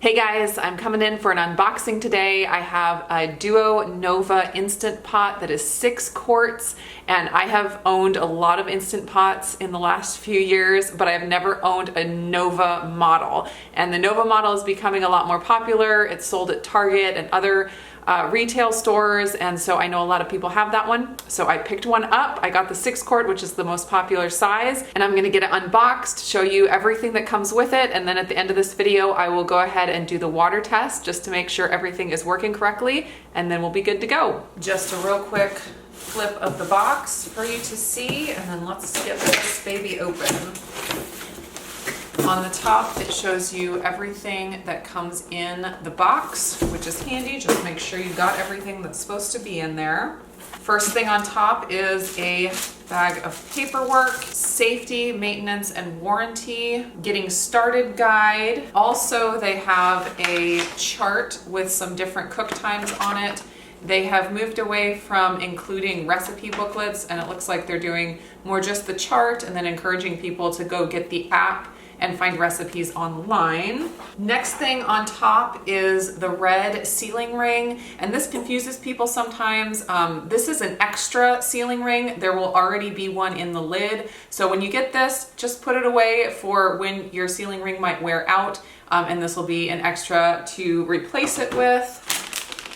Hey guys, I'm coming in for an unboxing today. I have a Duo Nova Instant Pot that is 6 quarts, and I have owned a lot of Instant Pots in the last few years, but I have never owned a Nova model. And the Nova model is becoming a lot more popular. It's sold at Target and other retail stores, and so I know a lot of people have that one. So I picked one up. I got the 6 quart, which is the most popular size, and I'm gonna get it unboxed, show you everything that comes with it, and then at the end of this video I will go ahead and do the water test just to make sure everything is working correctly, and then we'll be good to go. Just a real quick flip of the box for you to see, and then let's get this baby open. On the top, it shows you everything that comes in the box, which is handy. Just make sure you got everything that's supposed to be in there. First thing on top is a bag of paperwork, safety, maintenance, and warranty, getting started guide. Also, they have a chart with some different cook times on it. They have moved away from including recipe booklets, and it looks like they're doing more just the chart and then encouraging people to go get the app and find recipes online. Next thing on top is the red sealing ring, and this confuses people sometimes. This is an extra sealing ring. There will already be one in the lid, so when you get this, just put it away for when your sealing ring might wear out, and this will be an extra to replace it with.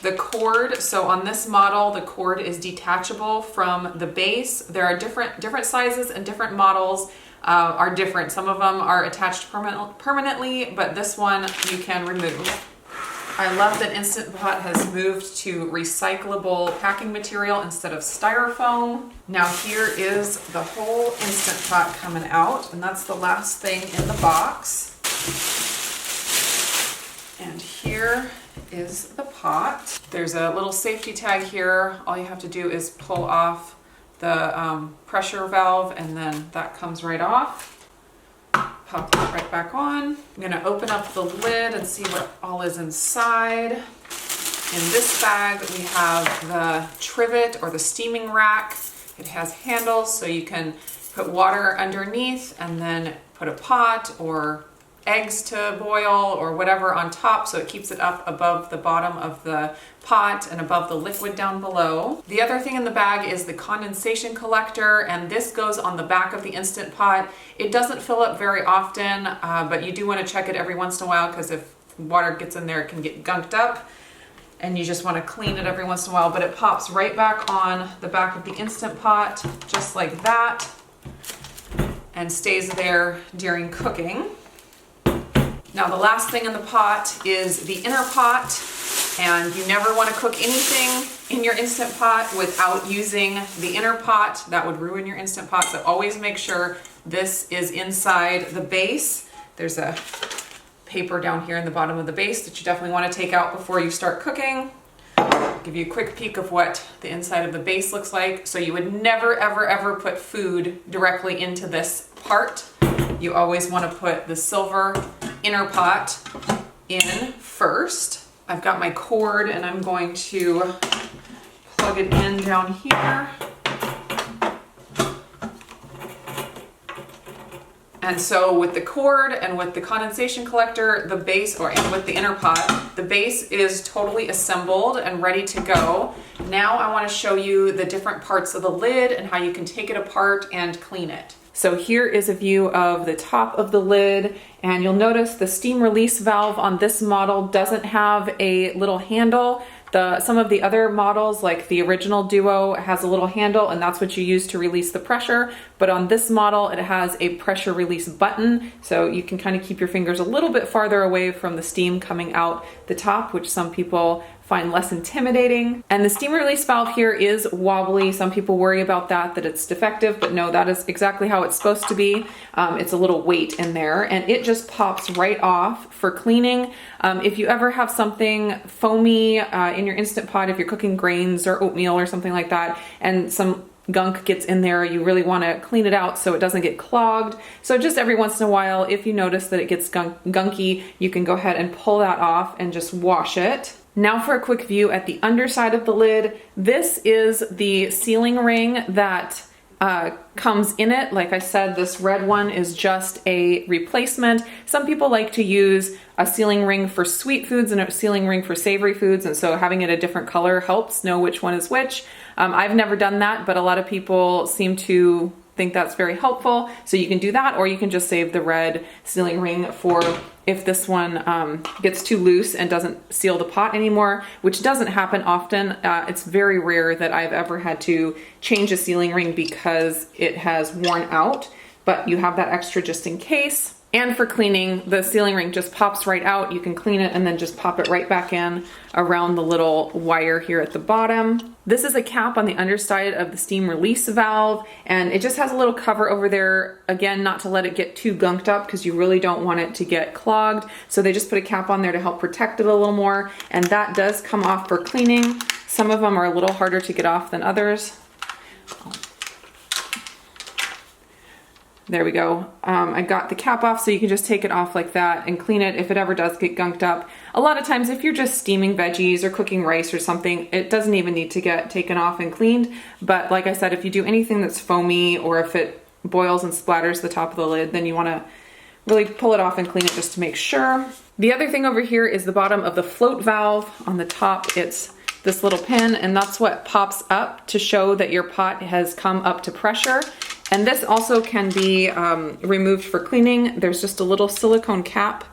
The cord, so on this model, the cord is detachable from the base. There are different sizes and different models are different. Some of them are attached permanently, but this one you can remove. I love that Instant Pot has moved to recyclable packing material instead of styrofoam. Now here is the whole Instant Pot coming out, and that's the last thing in the box. And here is the pot. There's a little safety tag here. All you have to do is pull off the pressure valve, and then that comes right off. Pop that right back on. I'm gonna open up the lid and see what all is inside. In this bag we have the trivet or the steaming rack. It has handles so you can put water underneath and then put a pot or eggs to boil or whatever on top, so it keeps it up above the bottom of the pot and above the liquid down below. The other thing in the bag is the condensation collector, and this goes on the back of the Instant Pot. It doesn't fill up very often, but you do want to check it every once in a while, because if water gets in there it can get gunked up, and you just want to clean it every once in a while. But it pops right back on the back of the Instant Pot just like that and stays there during cooking. Now the last thing in the pot is the inner pot, and you never want to cook anything in your Instant Pot without using the inner pot. That would ruin your Instant Pot, so always make sure this is inside the base. There's a paper down here in the bottom of the base that you definitely want to take out before you start cooking. Give you a quick peek of what the inside of the base looks like. So you would never ever ever put food directly into this part. You always want to put the silver inner pot in first. I've got my cord and I'm going to plug it in down here. And so with the cord and with the condensation collector, the base, and with the inner pot, the base is totally assembled and ready to go. Now I want to show you the different parts of the lid and how you can take it apart and clean it. So here is a view of the top of the lid, and you'll notice the steam release valve on this model doesn't have a little handle. Some of the other models, like the original Duo, has a little handle, and that's what you use to release the pressure. But on this model, it has a pressure release button, so you can kind of keep your fingers a little bit farther away from the steam coming out the top, which some people find less intimidating. And the steam release valve here is wobbly. Some people worry about that it's defective, but no, that is exactly how it's supposed to be. It's a little weight in there, and it just pops right off for cleaning. If you ever have something foamy in your Instant Pot, if you're cooking grains or oatmeal or something like that, and some gunk gets in there, you really want to clean it out so it doesn't get clogged. So just every once in a while, if you notice that it gets gunky, you can go ahead and pull that off and just wash it. Now for a quick view at the underside of the lid. This is the sealing ring that comes in it. Like I said, this red one is just a replacement. Some people like to use a sealing ring for sweet foods and a sealing ring for savory foods, and so having it a different color helps know which one is which. I've never done that, but a lot of people seem to think that's very helpful. So you can do that, or you can just save the red sealing ring for if this one gets too loose and doesn't seal the pot anymore, which doesn't happen often. It's very rare that I've ever had to change a sealing ring because it has worn out, but you have that extra just in case. And for cleaning, the sealing ring just pops right out. You can clean it and then just pop it right back in around the little wire here at the bottom. This is a cap on the underside of the steam release valve, and it just has a little cover over there, again, not to let it get too gunked up because you really don't want it to get clogged. So they just put a cap on there to help protect it a little more, and that does come off for cleaning. Some of them are a little harder to get off than others. There we go. I got the cap off, so you can just take it off like that and clean it if it ever does get gunked up. A lot of times if you're just steaming veggies or cooking rice or something, it doesn't even need to get taken off and cleaned. But like I said, if you do anything that's foamy or if it boils and splatters the top of the lid, then you want to really pull it off and clean it just to make sure. The other thing over here is the bottom of the float valve. On the top, it's this little pin, and that's what pops up to show that your pot has come up to pressure. And this also can be removed for cleaning. There's just a little silicone cap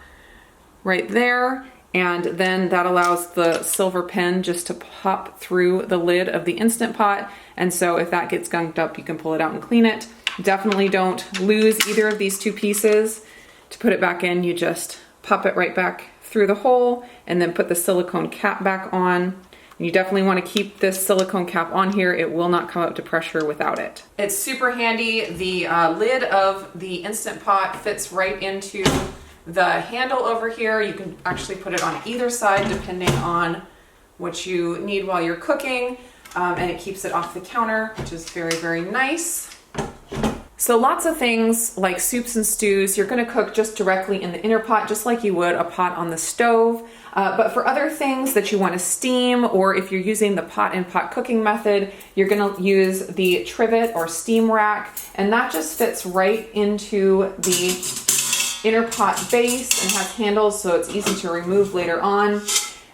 right there, and then that allows the silver pin just to pop through the lid of the Instant Pot. And so if that gets gunked up, you can pull it out and clean it. Definitely don't lose either of these two pieces. To put it back in, you just pop it right back through the hole and then put the silicone cap back on. You definitely want to keep this silicone cap on here. It will not come up to pressure without it. It's super handy. The lid of the Instant Pot fits right into the handle over here. You can actually put it on either side depending on what you need while you're cooking. And it keeps it off the counter, which is very, very nice. So lots of things like soups and stews, you're going to cook just directly in the inner pot, just like you would a pot on the stove. But for other things that you want to steam, or if you're using the pot in pot cooking method, you're going to use the trivet or steam rack, and that just fits right into the inner pot base and has handles, so it's easy to remove later on.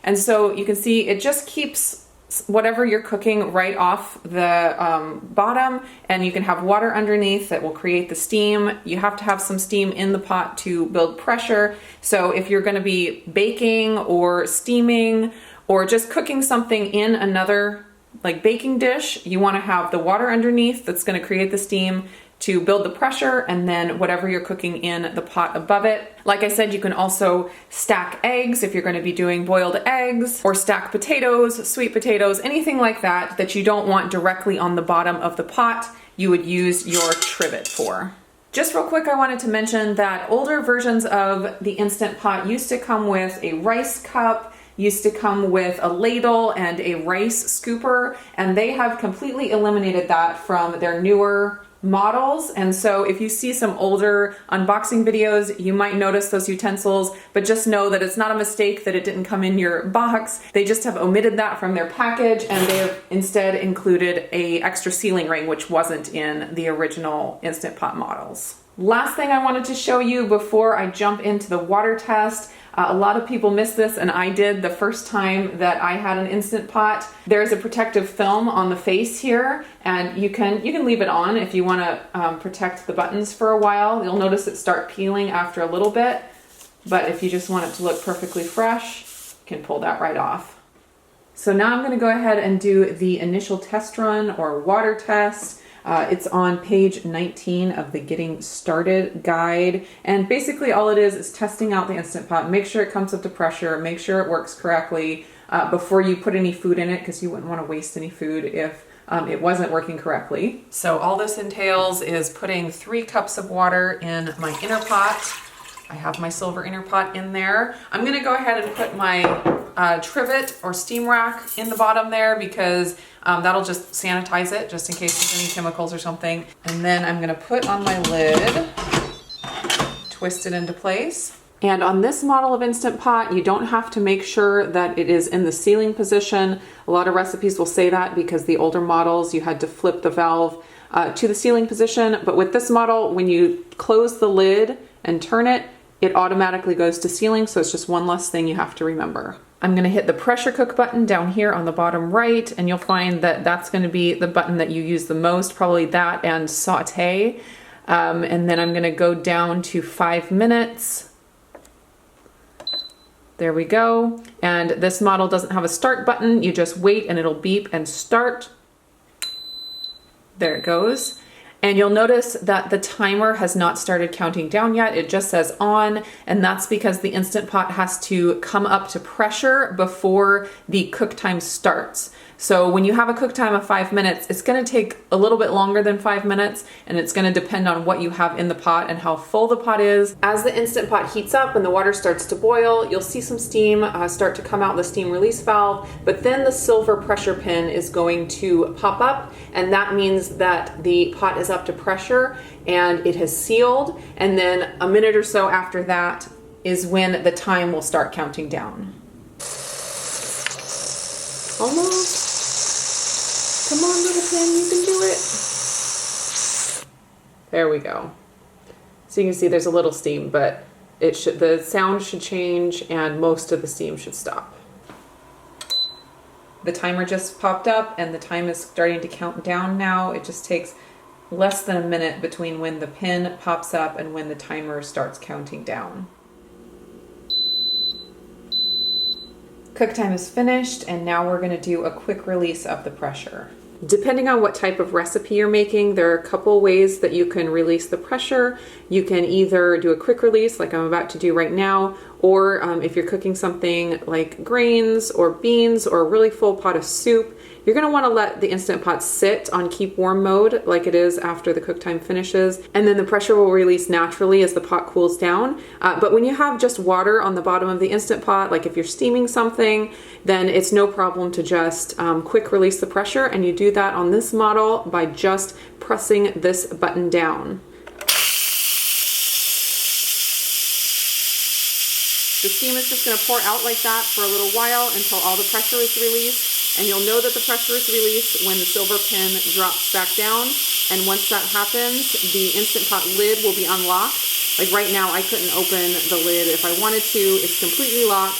And so you can see it just keeps whatever you're cooking right off the bottom, and you can have water underneath that will create the steam. You have to have some steam in the pot to build pressure. So if you're going to be baking or steaming or just cooking something in another like baking dish, you want to have the water underneath that's going to create the steam to build the pressure, and then whatever you're cooking in the pot above it. Like I said, you can also stack eggs if you're going to be doing boiled eggs, or stack potatoes, sweet potatoes, anything like that that you don't want directly on the bottom of the pot, you would use your trivet for. Just real quick, I wanted to mention that older versions of the Instant Pot used to come with a rice cup, used to come with a ladle and a rice scooper, and they have completely eliminated that from their newer models. And so if you see some older unboxing videos, you might notice those utensils, but just know that it's not a mistake that it didn't come in your box. They just have omitted that from their package, and they have instead included a extra sealing ring, which wasn't in the original Instant Pot models. Last thing I wanted to show you before I jump into the water test. A lot of people miss this, and I did the first time that I had an Instant Pot. There's a protective film on the face here, and you can leave it on if you want to protect the buttons for a while. You'll notice it start peeling after a little bit, but if you just want it to look perfectly fresh, you can pull that right off. So now I'm going to go ahead and do the initial test run or water test. It's on page 19 of the Getting Started guide, and basically all it is testing out the Instant Pot. Make sure it comes up to pressure, make sure it works correctly before you put any food in it, because you wouldn't want to waste any food if it wasn't working correctly. So all this entails is putting 3 cups of water in my inner pot. I have my silver inner pot in there. I'm going to go ahead and put my trivet or steam rack in the bottom there, because that'll just sanitize it just in case there's any chemicals or something. And then I'm going to put on my lid, twist it into place. And on this model of Instant Pot, you don't have to make sure that it is in the sealing position. A lot of recipes will say that because the older models, you had to flip the valve to the sealing position. But with this model, when you close the lid and turn it, it automatically goes to sealing. So it's just one less thing you have to remember. I'm gonna hit the pressure cook button down here on the bottom right, and you'll find that that's gonna be the button that you use the most, probably that and saute. And then I'm gonna go down to 5 minutes. There we go. And this model doesn't have a start button. You just wait and it'll beep and start. There it goes. And you'll notice that the timer has not started counting down yet. It just says on, and that's because the Instant Pot has to come up to pressure before the cook time starts. So when you have a cook time of 5 minutes, it's gonna take a little bit longer than 5 minutes, and it's gonna depend on what you have in the pot and how full the pot is. As the Instant Pot heats up and the water starts to boil, you'll see some steam start to come out the steam release valve, but then the silver pressure pin is going to pop up, and that means that the pot is up to pressure and it has sealed. And then a minute or so after that is when the time will start counting down. Almost. Come on, little pin, you can do it. There we go. So you can see there's a little steam, but the sound should change and most of the steam should stop. The timer just popped up and the time is starting to count down now. It just takes less than a minute between when the pin pops up and when the timer starts counting down. Cook time is finished, and now we're gonna do a quick release of the pressure. Depending on what type of recipe you're making, there are a couple ways that you can release the pressure. You can either do a quick release like I'm about to do right now, or if you're cooking something like grains or beans or a really full pot of soup, you're gonna wanna let the Instant Pot sit on keep warm mode like it is after the cook time finishes, and then the pressure will release naturally as the pot cools down. But when you have just water on the bottom of the Instant Pot, like if you're steaming something, then it's no problem to just quick release the pressure, and you do that on this model by just pressing this button down. The steam is just going to pour out like that for a little while until all the pressure is released, and you'll know that the pressure is released when the silver pin drops back down. And once that happens, the Instant Pot lid will be unlocked. Like right now, I couldn't open the lid if I wanted to. It's completely locked,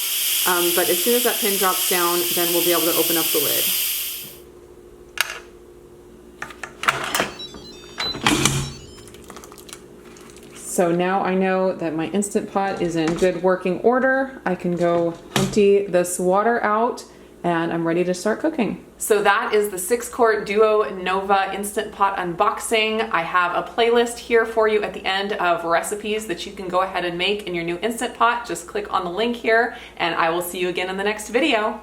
but as soon as that pin drops down, then we'll be able to open up the lid. So now I know that my Instant Pot is in good working order. I can go empty this water out and I'm ready to start cooking. So that is the 6-quart Duo Nova Instant Pot unboxing. I have a playlist here for you at the end of recipes that you can go ahead and make in your new Instant Pot. Just click on the link here and I will see you again in the next video.